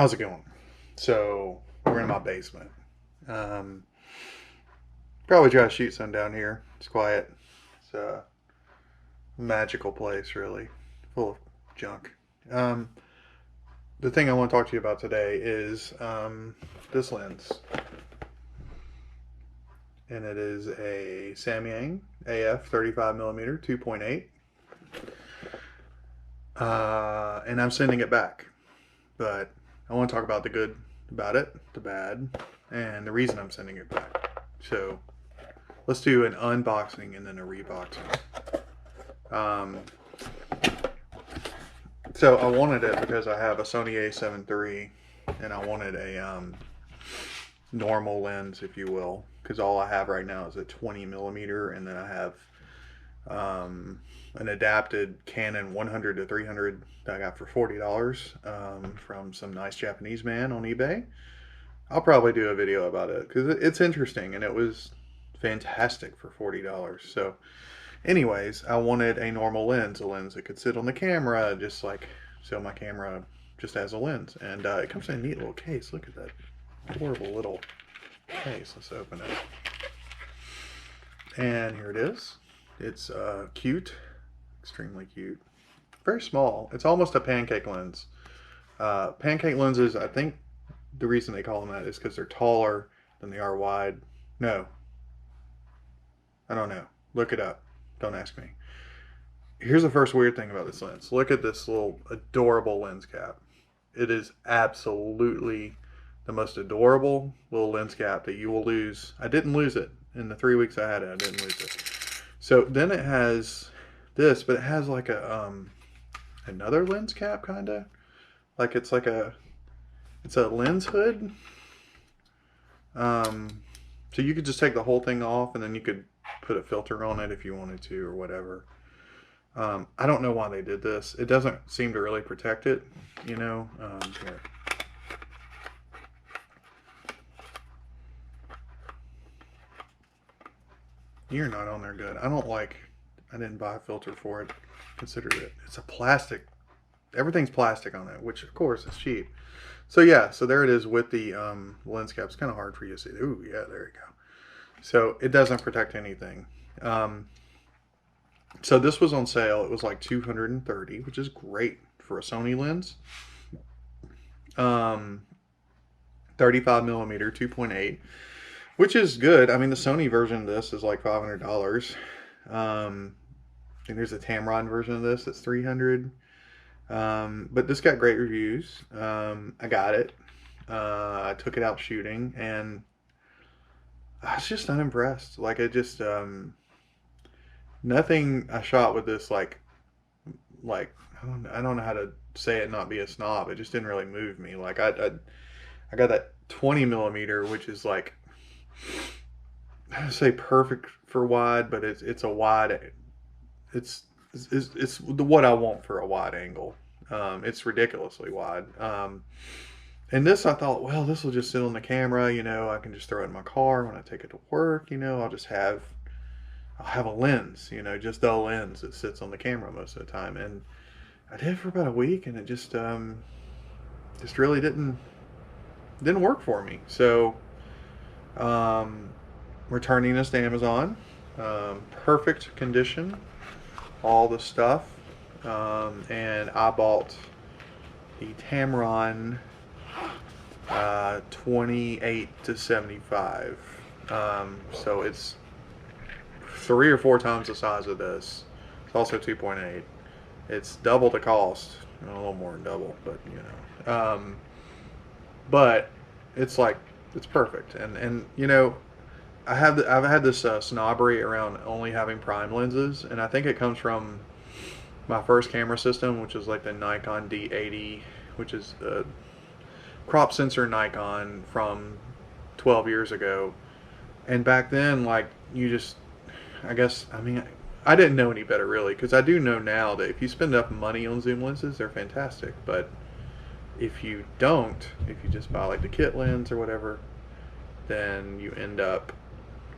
How's it going? So we're in my basement. Um, Probably try to shoot some down here. It's quiet. It's a magical place, really, full of junk. Um, the thing I want to talk to you about today is this lens, and it is a Samyang AF 35 millimeter 2.8, and I'm sending it back. But I want to talk about the good about it, the bad, and the reason I'm sending it back. So let's do an unboxing and then a reboxing. Um, so I wanted it because I have a Sony A7 III and I wanted a normal lens, if you will, because all I have right now is a 20 millimeter, and then I have an adapted Canon 100 to 300 that I got for $40 from some nice Japanese man on eBay. I'll probably do a video about it because it's interesting and it was fantastic for $40. So anyways, I wanted a normal lens, a lens that could sit on the camera, just like so my camera just has a lens. And it comes in a neat little case. Look at that adorable little case. Let's open it. And here it is. It's cute, extremely cute. Very small. It's almost a pancake lens. Pancake lenses, I think the reason they call them that is because they're taller than they are wide. No, I don't know. Look it up. Don't ask me. Here's the first weird thing about this lens. Look at this little adorable lens cap. It is absolutely the most adorable little lens cap that you will lose. I didn't lose it. In the 3 weeks I had it, I didn't lose it. So then it has this, but it has like a another lens cap, kind of. Like it's a lens hood. So you could just take the whole thing off and then you could put a filter on it if you wanted to or whatever. I don't know why they did this. It doesn't seem to really protect it, you know. Here. You're not on there good. I didn't buy a filter for it. Consider it. It's a plastic. Everything's plastic on it, which of course is cheap. So yeah, so there it is with the lens cap. It's kind of hard for you to see. Ooh, yeah, there you go. So it doesn't protect anything. So this was on sale. It was like $230, which is great for a Sony lens. 35 millimeter 2.8, which is good. I mean, the Sony version of this is like $500. And there's a Tamron version of this that's $300. But this got great reviews. I got it. I took it out shooting, and I was just unimpressed. Like it just nothing I shot with this like I don't know how to say it, not be a snob. It just didn't really move me. Like I got that 20 millimeter, which is like I would say perfect for wide, but it's a wide. It's what I want for a wide angle. It's ridiculously wide. And this, I thought, well, this will just sit on the camera. You know, I can just throw it in my car when I take it to work. You know, I'll have a lens. You know, just a lens that sits on the camera most of the time. And I did it for about a week, and it just really didn't work for me. So, returning this to Amazon. Perfect condition, all the stuff. And I bought the Tamron 28 to 75. So it's 3 or 4 times the size of this. It's also 2.8. It's double the cost, a little more than double, but you know. But it's perfect, and you know, I've had this snobbery around only having prime lenses, and I think it comes from my first camera system, which is like the Nikon D80, which is a crop sensor Nikon from 12 years ago. And back then, like, I guess, I mean, I didn't know any better really, because I do know now that if you spend enough money on zoom lenses, they're fantastic. But if you don't, if you just buy like the kit lens or whatever, then you end up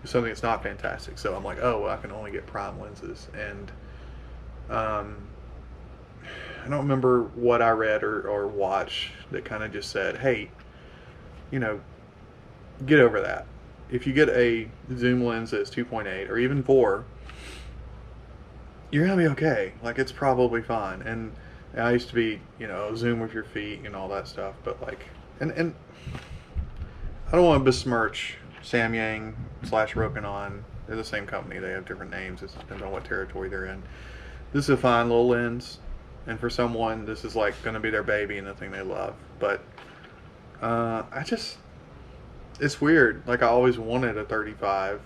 with something that's not fantastic. So I'm like, oh, well, I can only get prime lenses. And I don't remember what I read or watched that kind of just said, hey, you know, get over that. If you get a zoom lens that's 2.8 or even 4, you're gonna be okay. Like, it's probably fine. And I used to be, zoom with your feet and all that stuff, but like, and I don't want to besmirch Samyang slash Rokinon. They're the same company. They have different names. It depends on what territory they're in. This is a fine little lens, and for someone, this is like going to be their baby and the thing they love. But it's weird. Like, I always wanted a 35,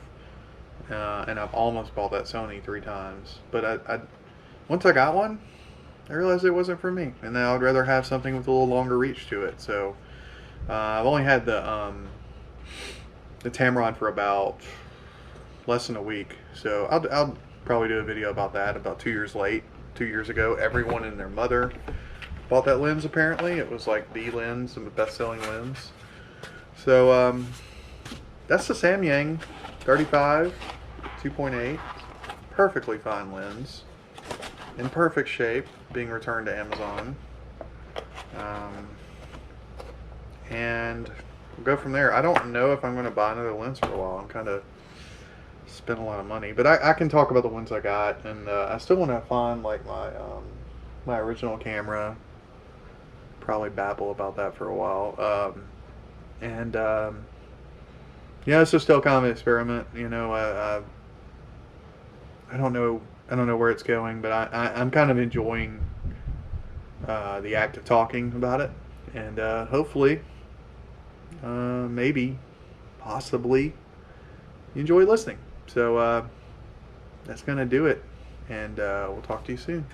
and I've almost bought that Sony 3 times. But once I got one, I realized it wasn't for me, and now I'd rather have something with a little longer reach to it. So I've only had the Tamron for about less than a week, so I'll probably do a video about that. About 2 years late, 2 years ago, everyone and their mother bought that lens. Apparently, it was like the lens, the best-selling lens. So that's the Samyang 35 2.8, perfectly fine lens, in perfect shape, being returned to Amazon. And we'll go from there. I don't know if I'm going to buy another lens for a while. I'm kind of spent a lot of money, but I can talk about the ones I got, and I still want to find like my original camera. Probably babble about that for a while. Yeah, it's just still kind of an experiment. I don't know. I don't know where it's going, but I'm kind of enjoying the act of talking about it, and hopefully, maybe, possibly, you enjoy listening. So that's gonna do it, and we'll talk to you soon.